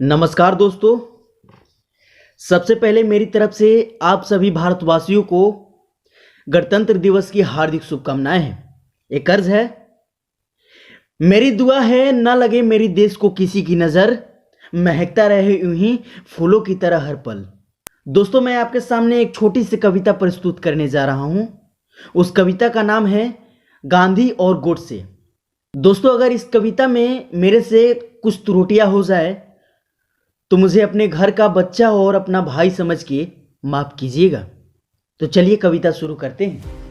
नमस्कार दोस्तों। सबसे पहले मेरी तरफ से आप सभी भारतवासियों को गणतंत्र दिवस की हार्दिक शुभकामनाएं हैं। एक अर्ज है, मेरी दुआ है न लगे मेरी देश को किसी की नजर, महकता रहे यूं ही फूलों की तरह हर पल। दोस्तों, मैं आपके सामने एक छोटी सी कविता प्रस्तुत करने जा रहा हूं। उस कविता का नाम है गांधी और गोडसे। दोस्तों, अगर इस कविता में मेरे से कुछ त्रुटियां हो जाए तो मुझे अपने घर का बच्चा और अपना भाई समझ के माफ कीजिएगा। तो चलिए कविता शुरू करते हैं।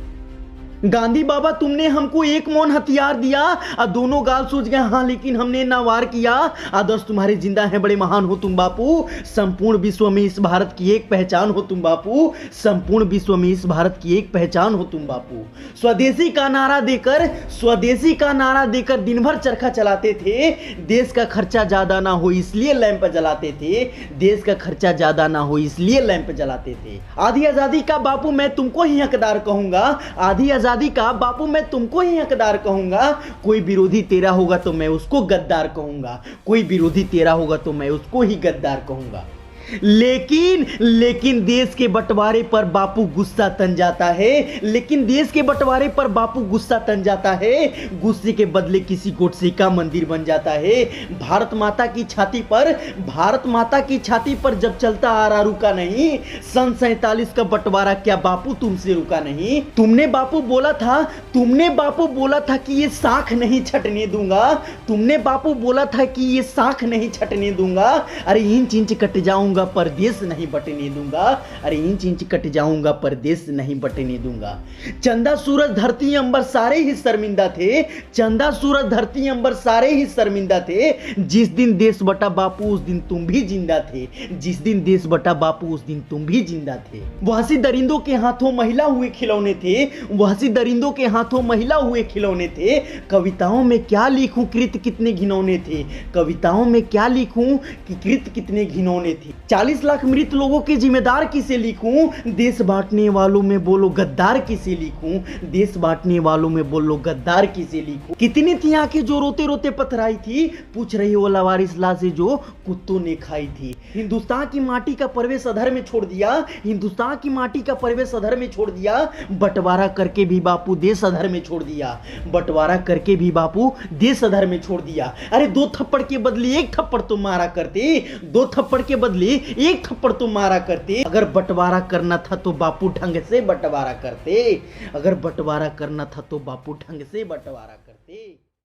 गांधी बाबा, तुमने हमको एक मौन हथियार दिया, दोनों गाल सूझ गए हाँ, लेकिन हमने ना वार किया। आदर्श तुम्हारे जिंदा हैं, बड़े महान हो तुम बापू। संपूर्ण विश्व में इस भारत की एक पहचान हो तुम बापू। संपूर्ण विश्व में इस भारत की एक पहचान हो तुम बापू। स्वदेशी का नारा देकर दिन भर चरखा चलाते थे। देश का खर्चा ज्यादा ना हो इसलिए लैंप जलाते थे। देश का खर्चा ज्यादा ना हो इसलिए लैंप जलाते थे। आधी आजादी का बापू मैं तुमको ही हकदार कहूंगा। आधी आजादी का बापू मैं तुमको ही हकदार कहूंगा। कोई विरोधी तेरा होगा तो मैं उसको गद्दार कहूंगा। कोई विरोधी तेरा होगा तो मैं उसको ही गद्दार कहूंगा। लेकिन देश के बंटवारे पर बापू गुस्सा तन जाता है। लेकिन देश के बंटवारे पर बापू गुस्सा तन जाता है। गुस्से के बदले किसी गोडसे का मंदिर बन जाता है। भारत माता की छाती पर जब चलता आ रहा रुका नहीं। सन 47 का बंटवारा क्या बापू तुमसे रुका नहीं। तुमने बापू बोला था कि ये साख नहीं छटने दूंगा। तुमने बापू बोला था कि ये साख नहीं छटने दूंगा। अरे इंच इंच कट जाऊंगा परदेश नहीं बटने दूंगा। अरे इंच इंच कट जाऊंगा परदेश नहीं बटने दूंगा। चंदा सूरज धरती अंबर सारे ही शर्मिंदा थे। चंदा सूरज धरती अंबर सारे ही शर्मिंदा थे। जिस दिन देश बटा बापू उस दिन तुम भी जिंदा थे। जिस दिन देश बटा बापू उस दिन तुम भी जिंदा थे। वहसी दरिंदों के हाथों महिला हुए खिलौने थे। वहसी दरिंदों के हाथों महिला हुए खिलौने थे। कविताओं में क्या लिखूं कृत कितने घिनौने थे। कविताओं में क्या लिखूं कि कृत कितने घिनौने थे। 40 लाख मृत लोगों के जिम्मेदार किसे लिखूं। देश बांटने वालों में बोलो गद्दार किसे लिखूं। देश बांटने वालों में बोलो गद्दार किसे लिखूं। कितनी थी आंखें जो रोते रोते पथराई थी। पूछ रही वो लवारिस लाशें जो कुत्तों ने खाई थी। हिंदुस्तान की माटी का प्रवेश अधर में छोड़ दिया। हिंदुस्तान की माटी का प्रवेश अधर में छोड़ दिया। बंटवारा करके भी बापू देश अधर में छोड़ दिया। बंटवारा करके भी बापू देश अधर में छोड़ दिया। अरे 2 थप्पड़ के बदले 1 थप्पड़ तो मारा करते। 2 थप्पड़ के बदले 1 थप्पड़ तो मारा करते। अगर बंटवारा करना था तो बापू ढंग से बंटवारा करते। अगर बंटवारा करना था तो बापू ढंग से बंटवारा करते।